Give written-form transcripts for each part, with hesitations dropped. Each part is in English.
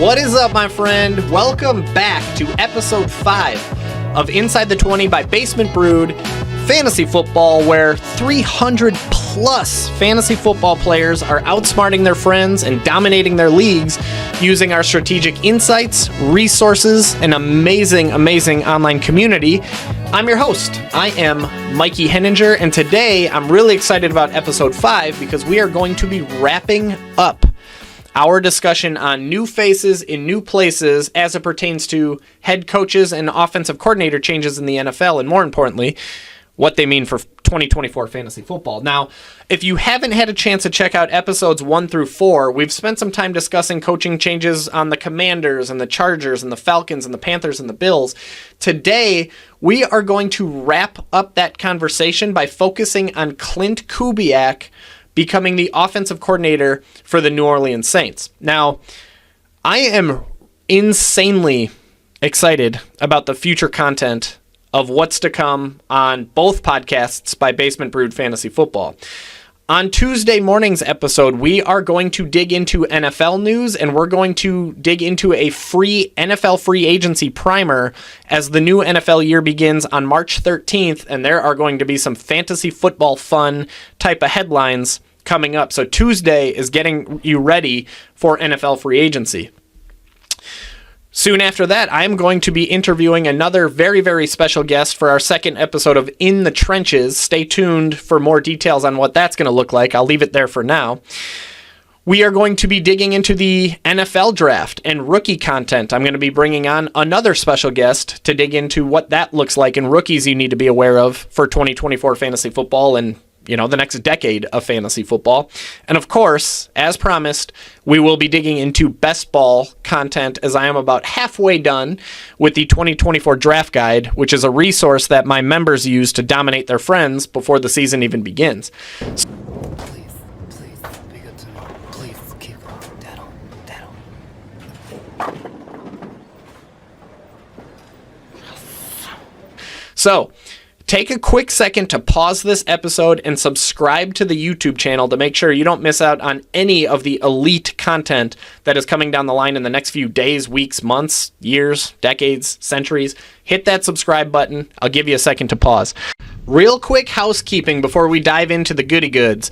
What is up, my friend? Welcome back to episode 5 of Inside the 20 by Basement Brood Fantasy Football, where 300 plus fantasy football players are outsmarting their friends and dominating their leagues using our strategic insights, resources, and amazing online community. I'm your host. I am Mikey Henninger, and today I'm really excited about episode 5 because we are going to be wrapping up our discussion on new faces in new places as it pertains to head coaches and offensive coordinator changes in the NFL, and more importantly, what they mean for 2024 fantasy football. Now, if you haven't had a chance to check out episodes 1 through 4, we've spent some time discussing coaching changes on the Commanders and the Chargers and the Falcons and the Panthers and the Bills. Today, we are going to wrap up that conversation by focusing on Klint Kubiak becoming the offensive coordinator for the New Orleans Saints. Now, I am insanely excited about the future content of what's to come on both podcasts by Basement Brood Fantasy Football. On Tuesday morning's episode, we are going to dig into NFL news, and we're going to dig into a free NFL free agency primer as the new NFL year begins on March 13th, and there are going to be some fantasy football fun type of headlines coming up. So Tuesday is getting you ready for NFL free agency. Soon after that, I'm going to be interviewing another very, very special guest for our second episode of In the Trenches. Stay tuned for more details on what that's going to look like. I'll leave it there for now. We are going to be digging into the NFL draft and rookie content. I'm going to be bringing on another special guest to dig into what that looks like and rookies you need to be aware of for 2024 fantasy football and the next decade of fantasy football. And of course, as promised, we will be digging into best ball content as I am about halfway done with the 2024 draft guide, which is a resource that my members use to dominate their friends before the season even begins. Please, be good to me. Please, keep dead on. So, take a quick second to pause this episode and subscribe to the YouTube channel to make sure you don't miss out on any of the elite content that is coming down the line in the next few days, weeks, months, years, decades, centuries. Hit that subscribe button. I'll give you a second to pause. Real quick housekeeping before we dive into the goody goods.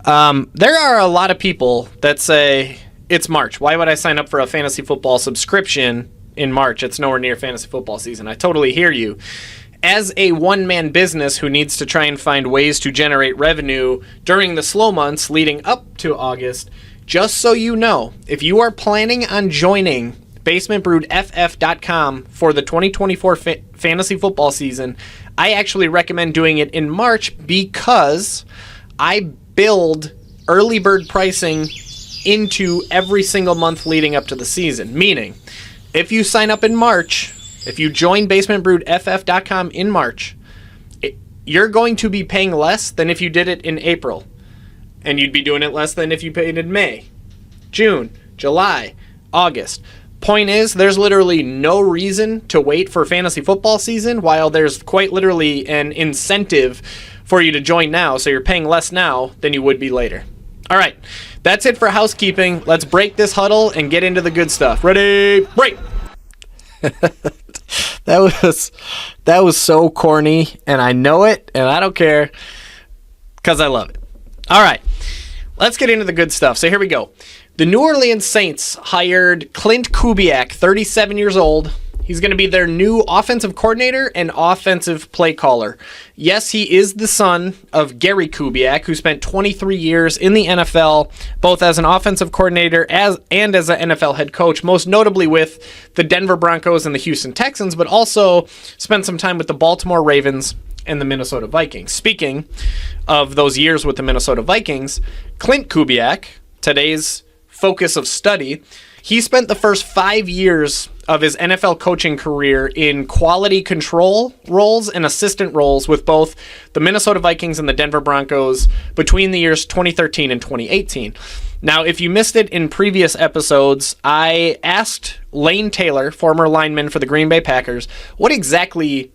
There are a lot of people that say, it's March. Why would I sign up for a fantasy football subscription in March? It's nowhere near fantasy football season. I totally hear you. As a one-man business who needs to try and find ways to generate revenue during the slow months leading up to August, just so you know, if you are planning on joining basementbroodff.com for the 2024 fantasy football season, I actually recommend doing it in March because I build early bird pricing into every single month leading up to the season. Meaning, if you sign up in March, if you join basementbroodff.com in March, you're going to be paying less than if you did it in April. And you'd be doing it less than if you paid in May, June, July, August. Point is, there's literally no reason to wait for fantasy football season, while there's quite literally an incentive for you to join now, so you're paying less now than you would be later. All right, that's it for housekeeping. Let's break this huddle and get into the good stuff. Ready? Break! That was so corny, and I know it, and I don't care because I love it. All right, let's get into the good stuff. So here we go. The New Orleans Saints hired Klint Kubiak, 37 years old. He's going to be their new offensive coordinator and offensive play caller. Yes, he is the son of Gary Kubiak, who spent 23 years in the NFL, both as an offensive coordinator and as an NFL head coach, most notably with the Denver Broncos and the Houston Texans, but also spent some time with the Baltimore Ravens and the Minnesota Vikings. Speaking of those years with the Minnesota Vikings, Klint Kubiak, today's focus of study, he spent the first 5 years of his NFL coaching career in quality control roles and assistant roles with both the Minnesota Vikings and the Denver Broncos between the years 2013 and 2018. Now, if you missed it in previous episodes, I asked Lane Taylor, former lineman for the Green Bay Packers, what exactly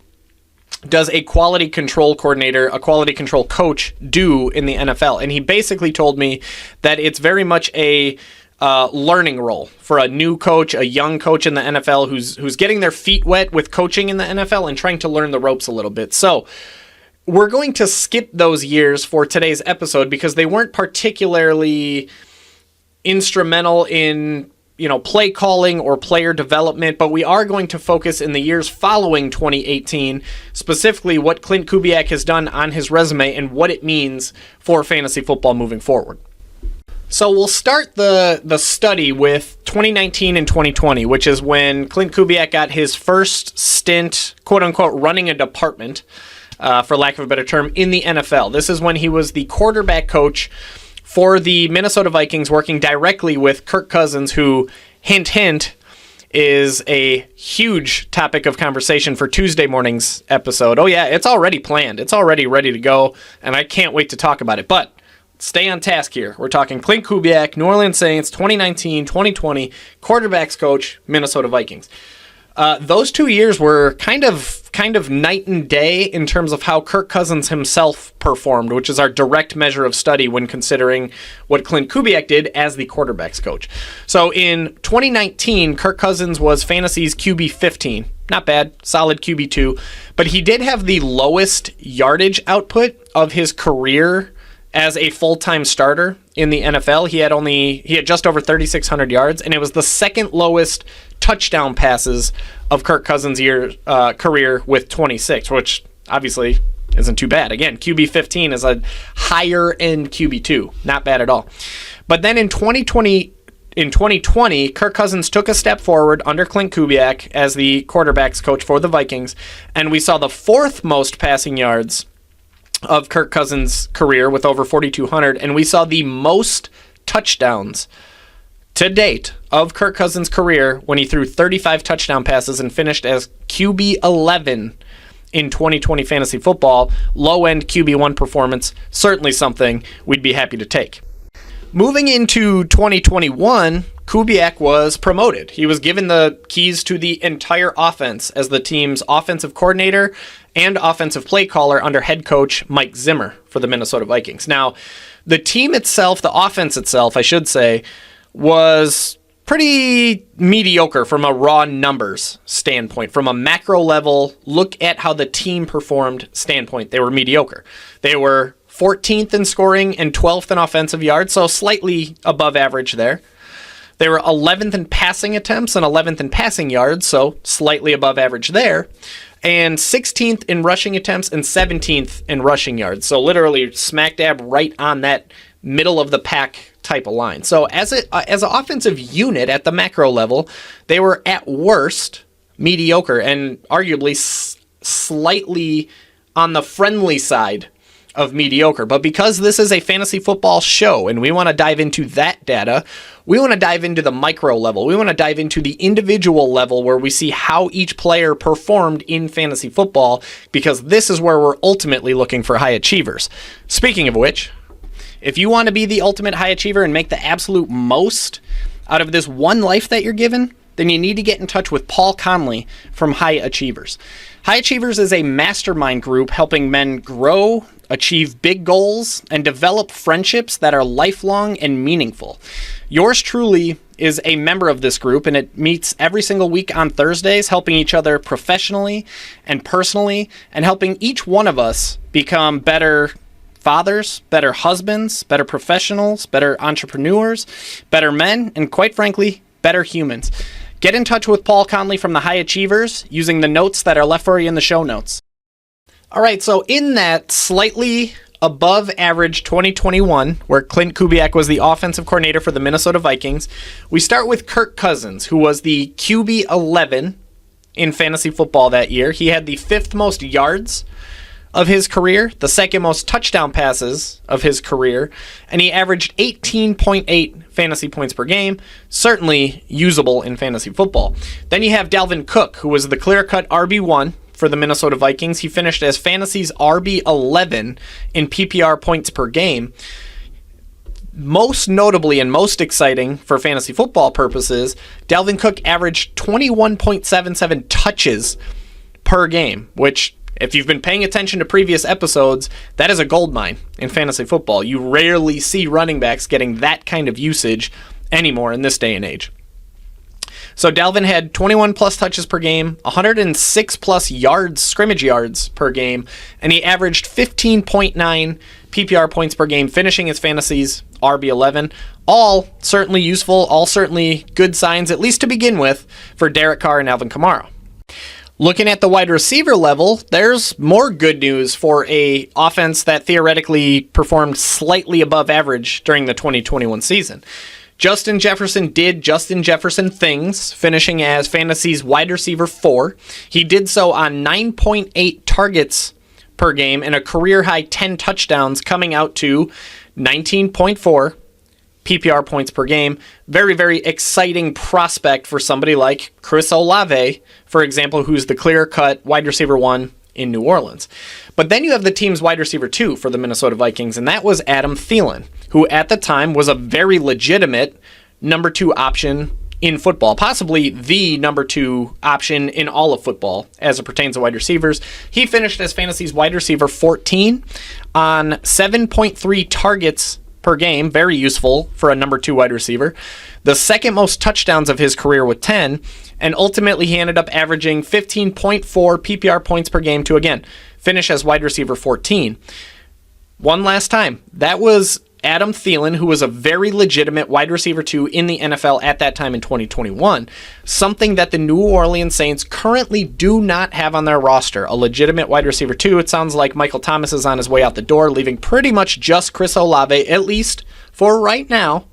does a quality control coordinator, a quality control coach do in the NFL? And he basically told me that it's very much a learning role for a new coach, a young coach in the NFL who's getting their feet wet with coaching in the NFL and trying to learn the ropes a little bit. So we're going to skip those years for today's episode because they weren't particularly instrumental in play calling or player development, but we are going to focus in the years following 2018, specifically what Klint Kubiak has done on his resume and what it means for fantasy football moving forward. So we'll start the study with 2019 and 2020, which is when Klint Kubiak got his first stint, quote-unquote, running a department, for lack of a better term, in the NFL. This is when he was the quarterback coach for the Minnesota Vikings, working directly with Kirk Cousins, who, hint, hint, is a huge topic of conversation for Tuesday morning's episode. Oh yeah, it's already planned. It's already ready to go, and I can't wait to talk about it. But stay on task here. We're talking Klint Kubiak, New Orleans Saints, 2019, 2020, quarterbacks coach, Minnesota Vikings. Those 2 years were kind of night and day in terms of how Kirk Cousins himself performed, which is our direct measure of study when considering what Klint Kubiak did as the quarterbacks coach. So in 2019, Kirk Cousins was fantasy's QB 15. Not bad, solid QB 2, but he did have the lowest yardage output of his career as a full-time starter in the NFL. He had just over 3,600 yards, and it was the second lowest touchdown passes of Kirk Cousins' career with 26, which obviously isn't too bad. Again, QB 15 is a higher end QB 2, not bad at all. But then in 2020, Kirk Cousins took a step forward under Klint Kubiak as the quarterbacks coach for the Vikings, and we saw the fourth most passing yards of Kirk Cousins' career with over 4,200, and we saw the most touchdowns to date of Kirk Cousins' career when he threw 35 touchdown passes and finished as QB 11 in 2020 fantasy football. Low-end QB1 performance, certainly something we'd be happy to take. Moving into 2021, Kubiak was promoted. He was given the keys to the entire offense as the team's offensive coordinator and offensive play caller under head coach Mike Zimmer for the Minnesota Vikings. Now, the team itself, the offense itself, I should say, was pretty mediocre from a raw numbers standpoint. From a macro level, look at how the team performed standpoint. They were mediocre. They were 14th in scoring and 12th in offensive yards, so slightly above average there. They were 11th in passing attempts and 11th in passing yards, so slightly above average there. And 16th in rushing attempts and 17th in rushing yards. So literally smack dab right on that middle of the pack type of line. So as an offensive unit at the macro level, they were at worst mediocre and arguably slightly on the friendly side of mediocre. But because this is a fantasy football show and we want to dive into that data, we want to dive into the micro level. We want to dive into the individual level where we see how each player performed in fantasy football, because this is where we're ultimately looking for high achievers. Speaking of which, if you want to be the ultimate high achiever and make the absolute most out of this one life that you're given, then you need to get in touch with Paul Conley from High Achievers. High Achievers is a mastermind group helping men grow, achieve big goals, and develop friendships that are lifelong and meaningful. Yours truly is a member of this group, and it meets every single week on Thursdays, helping each other professionally and personally, and helping each one of us become better fathers, better husbands, better professionals, better entrepreneurs, better men, and quite frankly, better humans. Get in touch with Paul Conley from the High Achievers using the notes that are left for you in the show notes. All right, so in that slightly above average 2021, where Klint Kubiak was the offensive coordinator for the Minnesota Vikings, we start with Kirk Cousins, who was the QB 11 in fantasy football that year. He had the fifth most yards of his career, the second most touchdown passes of his career, and he averaged 18.8 fantasy points per game, certainly usable in fantasy football. Then you have Dalvin Cook, who was the clear-cut RB1 for the Minnesota Vikings. He finished as fantasy's RB11 in PPR points per game. Most notably and most exciting for fantasy football purposes, Dalvin Cook averaged 21.77 touches per game, which, if you've been paying attention to previous episodes, that is a goldmine in fantasy football. You rarely see running backs getting that kind of usage anymore in this day and age. So Dalvin had 21 plus touches per game, 106 plus yards, scrimmage yards per game, and he averaged 15.9 PPR points per game, finishing his fantasies RB11. All certainly useful, all certainly good signs, at least to begin with, for Derek Carr and Alvin Kamara. Looking at the wide receiver level, there's more good news for a offense that theoretically performed slightly above average during the 2021 season. Justin Jefferson did Justin Jefferson things, finishing as Fantasy's wide receiver 4. He did so on 9.8 targets per game and a career-high 10 touchdowns, coming out to 19.4 PPR points per game. Very, very exciting prospect for somebody like Chris Olave, for example, who's the clear-cut wide receiver 1 in New Orleans. But then you have the team's wide receiver 2 for the Minnesota Vikings, and that was Adam Thielen, who at the time was a very legitimate number 2 option in football, possibly the number 2 option in all of football as it pertains to wide receivers. He finished as Fantasy's wide receiver 14 on 7.3 targets per game, very useful for a number 2 wide receiver. The second most touchdowns of his career with 10, and ultimately he ended up averaging 15.4 PPR points per game to, again, finish as wide receiver 14. One last time, that was Adam Thielen, who was a very legitimate wide receiver 2 in the NFL at that time in 2021, something that the New Orleans Saints currently do not have on their roster, a legitimate wide receiver 2. It sounds like Michael Thomas is on his way out the door, leaving pretty much just Chris Olave, at least for right now,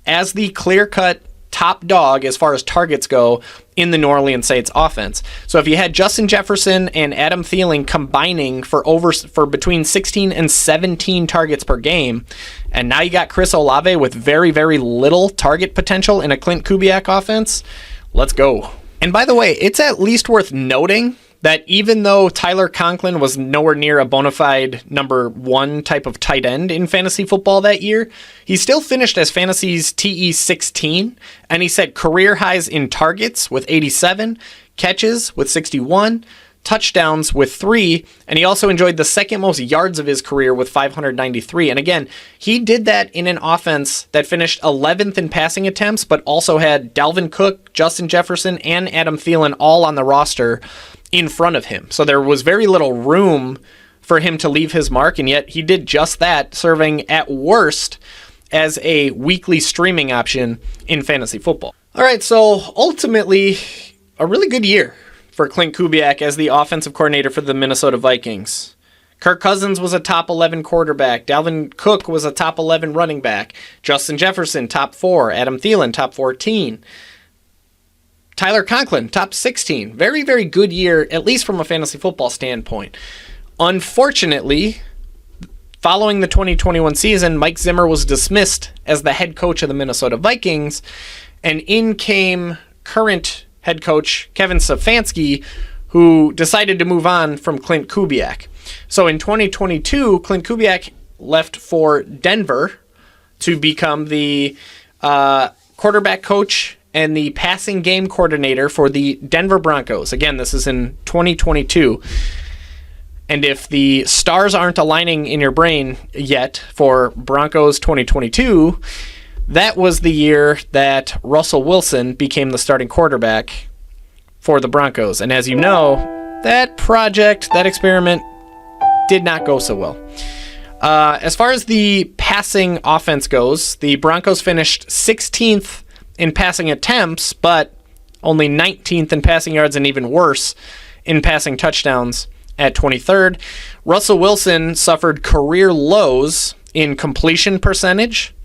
as the clear-cut top dog as far as targets go in the New Orleans Saints offense. So if you had Justin Jefferson and Adam Thielen combining for between 16 and 17 targets per game, and now you got Chris Olave with very, very little target potential in a Klint Kubiak offense, let's go. And by the way, it's at least worth noting that even though Tyler Conklin was nowhere near a bona fide number 1 type of tight end in fantasy football that year, he still finished as Fantasy's TE16, and he set career highs in targets with 87, catches with 61, touchdowns with 3, and he also enjoyed the second most yards of his career with 593. And again, he did that in an offense that finished 11th in passing attempts, but also had Dalvin Cook, Justin Jefferson, and Adam Thielen all on the roster in front of him. So there was very little room for him to leave his mark, and yet he did just that, serving at worst as a weekly streaming option in fantasy football. All right, so ultimately, a really good year for Klint Kubiak as the offensive coordinator for the Minnesota Vikings. Kirk Cousins was a top 11 quarterback. Dalvin Cook was a top 11 running back. Justin Jefferson, top 4. Adam Thielen, top 14. Tyler Conklin, top 16. Very, very good year, at least from a fantasy football standpoint. Unfortunately, following the 2021 season, Mike Zimmer was dismissed as the head coach of the Minnesota Vikings, and in came current head coach Kevin Stefanski, who decided to move on from Klint Kubiak. So in 2022, Klint Kubiak left for Denver to become the quarterback coach and the passing game coordinator for the Denver Broncos. Again, this is in 2022. And if the stars aren't aligning in your brain yet for Broncos 2022, that was the year that Russell Wilson became the starting quarterback for the Broncos. And as you know, that project, that experiment, did not go so well. As far as the passing offense goes, the Broncos finished 16th in passing attempts, but only 19th in passing yards, and even worse in passing touchdowns at 23rd. Russell Wilson suffered career lows in completion percentage,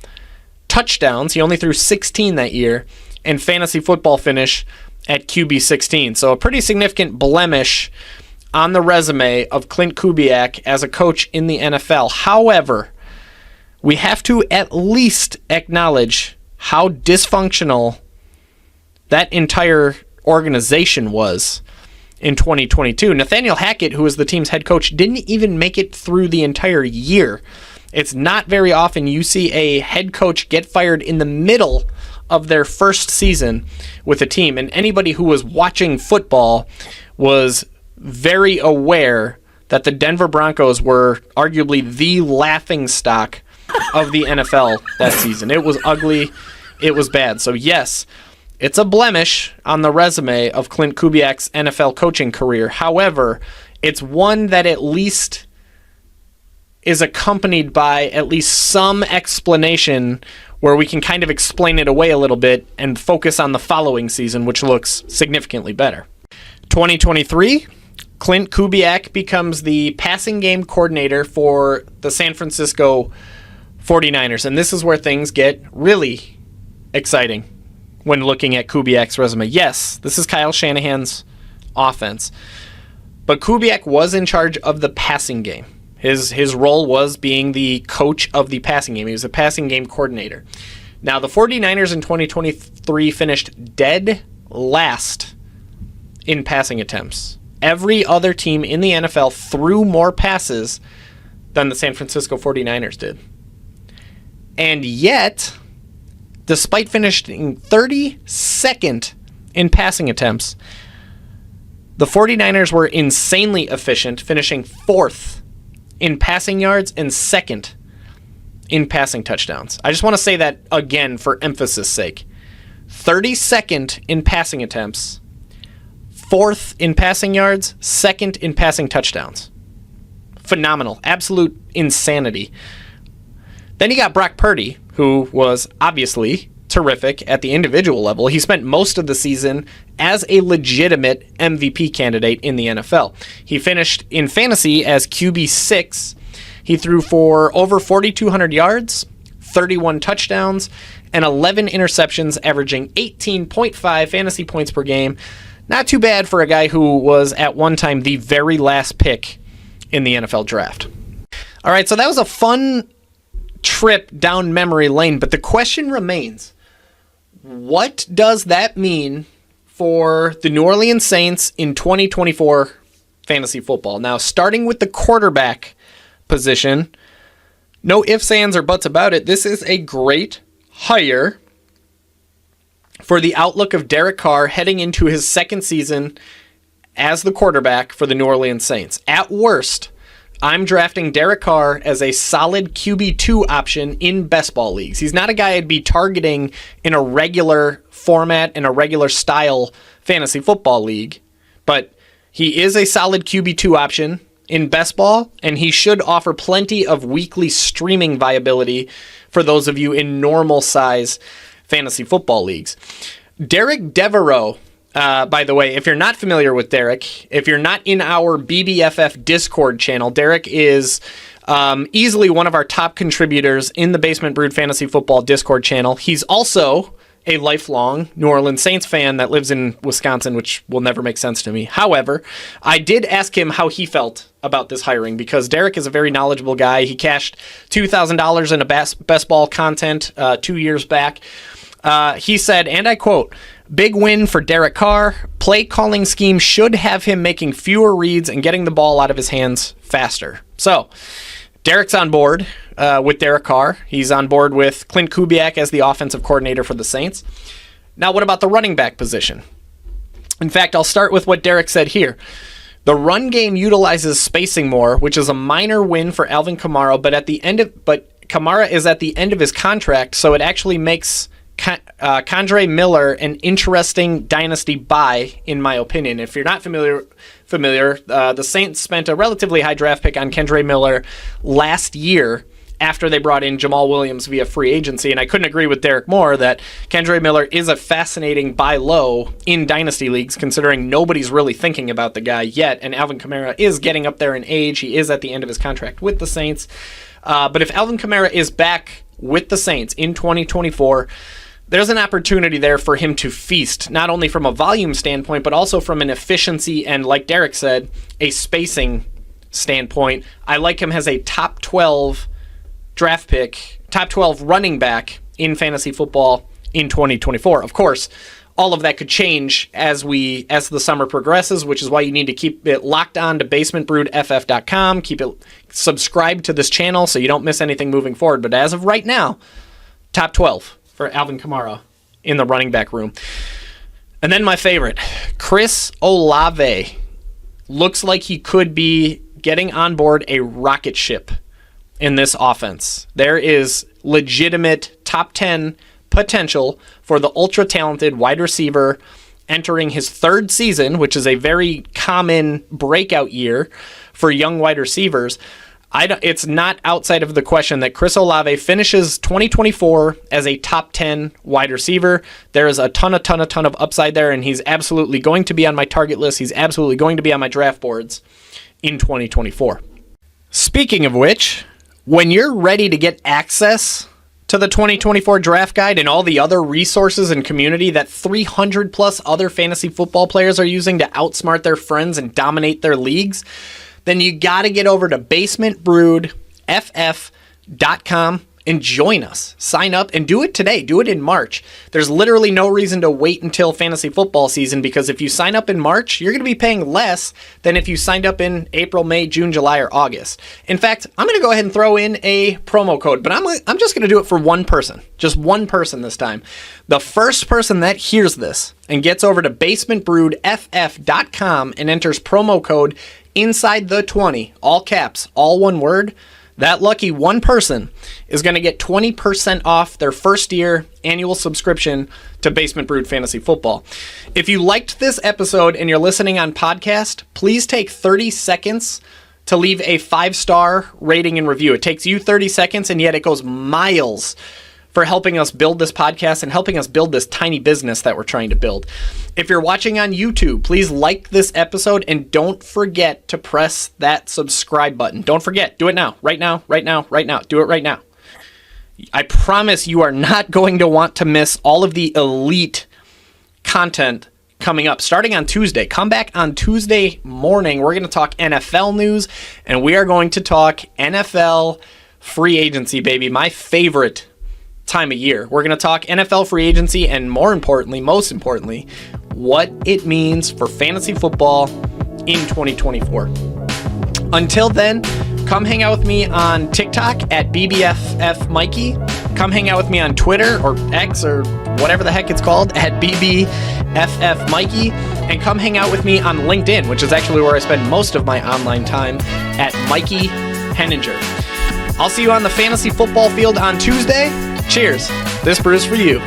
touchdowns, he only threw 16 that year, and fantasy football finish at QB 16. So a pretty significant blemish on the resume of Klint Kubiak as a coach in the NFL. However, we have to at least acknowledge how dysfunctional that entire organization was in 2022. Nathaniel Hackett, who was the team's head coach, didn't even make it through the entire year. It's not very often you see a head coach get fired in the middle of their first season with a team, and anybody who was watching football was very aware that the Denver Broncos were arguably the laughingstock of the NFL that season. It was ugly. it was bad. So yes, it's a blemish on the resume of Klint Kubiak's NFL coaching career. However, it's one that at least is accompanied by at least some explanation where we can kind of explain it away a little bit and focus on the following season, which looks significantly better. 2023, Klint Kubiak becomes the passing game coordinator for the San Francisco 49ers, and this is where things get really exciting when looking at Kubiak's resume. Yes, this is Kyle Shanahan's offense, but Kubiak was in charge of the passing game. His role was being the coach of the passing game. He was a passing game coordinator. Now, the 49ers in 2023 finished dead last in passing attempts. Every other team in the NFL threw more passes than the San Francisco 49ers did. And yet, despite finishing 32nd in passing attempts, the 49ers were insanely efficient, finishing 4th in passing yards and 2nd in passing touchdowns. I just want to say that again for emphasis sake. 32nd in passing attempts, 4th in passing yards, 2nd in passing touchdowns. Phenomenal. Absolute insanity. Then you got Brock Purdy, who was obviously terrific at the individual level. He spent most of the season as a legitimate MVP candidate in the NFL. He finished in fantasy as QB6. He threw for over 4,200 yards, 31 touchdowns, and 11 interceptions, averaging 18.5 fantasy points per game. Not too bad for a guy who was at one time the very last pick in the NFL draft. All right, so that was a fun trip down memory lane, but the question remains, what does that mean for the New Orleans Saints in 2024 fantasy football? Now, starting with the quarterback position, no ifs, ands, or buts about it. This is a great hire for the outlook of Derek Carr heading into his second season as the quarterback for the New Orleans Saints. At worst, I'm drafting Derek Carr as a solid QB2 option in best ball leagues. He's not a guy I'd be targeting in a regular format, in a regular style fantasy football league, but he is a solid QB2 option in best ball, and he should offer plenty of weekly streaming viability for those of you in normal size fantasy football leagues. Derek Devereaux, by the way, if you're not familiar with Derek, if you're not in our BBFF Discord channel, Derek is easily one of our top contributors in the Basement Brood Fantasy Football Discord channel. He's also a lifelong New Orleans Saints fan that lives in Wisconsin, which will never make sense to me. However, I did ask him how he felt about this hiring because Derek is a very knowledgeable guy. He cashed $2,000 in a best ball content 2 years back. He said, and I quote, "Big win for Derek Carr. Play calling scheme should have him making fewer reads and getting the ball out of his hands faster." So, Derek's on board with Derek Carr. He's on board with Klint Kubiak as the offensive coordinator for the Saints. Now, what about the running back position? In fact, I'll start with what Derek said here. The run game utilizes spacing more, which is a minor win for Alvin Kamara, but Kamara is at the end of his contract, so it actually makes Kendre Miller an interesting dynasty buy, in my opinion. If you're not familiar, the Saints spent a relatively high draft pick on Kendre Miller last year after they brought in Jamal Williams via free agency, and I couldn't agree with Derek more that Kendre Miller is a fascinating buy low in dynasty leagues, considering nobody's really thinking about the guy yet, and Alvin Kamara is getting up there in age. He is at the end of his contract with the Saints. But if Alvin Kamara is back with the Saints in 2024, there's an opportunity there for him to feast, not only from a volume standpoint, but also from an efficiency and, like Derek said, a spacing standpoint. I like him as a top 12 draft pick, top 12 running back in fantasy football in 2024. Of course, all of that could change as the summer progresses, which is why you need to keep it locked on to basementbroodff.com. Keep it subscribed to this channel so you don't miss anything moving forward. But as of right now, top 12 for Alvin Kamara in the running back room. And then my favorite, Chris Olave. Looks like he could be getting on board a rocket ship in this offense. There is legitimate top 10 potential for the ultra-talented wide receiver entering his third season, which is a very common breakout year for young wide receivers. It's not outside of the question that Chris Olave finishes 2024 as a top 10 wide receiver. There is a ton of upside there, and he's absolutely going to be on my target list. He's absolutely going to be on my draft boards in 2024. Speaking of which, when you're ready to get access to the 2024 draft guide and all the other resources and community that 300 plus other fantasy football players are using to outsmart their friends and dominate their leagues, then you got to get over to basementbroodff.com and join us. Sign up and do it today. Do it in March. There's literally no reason to wait until fantasy football season, because if you sign up in March, you're going to be paying less than if you signed up in April, May, June, July, or August. In fact, I'm going to go ahead and throw in a promo code, but I'm just going to do it for one person. Just one person this time. The first person that hears this and gets over to basementbroodff.com and enters promo code inside the 20, all caps, all one word, that lucky one person is going to get 20% off their first year annual subscription to Basement Brood Fantasy Football. If you liked this episode and you're listening on podcast, please take 30 seconds to leave a 5-star rating and review. It takes you 30 seconds, and yet it goes miles for helping us build this podcast and helping us build this tiny business that we're trying to build. If you're watching on YouTube, please like this episode and don't forget to press that subscribe button. Don't forget. Do it now. Right now. Right now. Right now. Do it right now. I promise you are not going to want to miss all of the elite content coming up starting on Tuesday. Come back on Tuesday morning. We're going to talk NFL news, and we are going to talk NFL free agency, baby. My favorite time of year. We're going to talk NFL free agency and most importantly, what it means for fantasy football in 2024. Until then, come hang out with me on TikTok at BBFF Mikey. Come hang out with me on Twitter or X or whatever the heck it's called at BBFF Mikey. And come hang out with me on LinkedIn, which is actually where I spend most of my online time, at Mikey Henninger. I'll see you on the fantasy football field on Tuesday. Cheers. This brew is for you.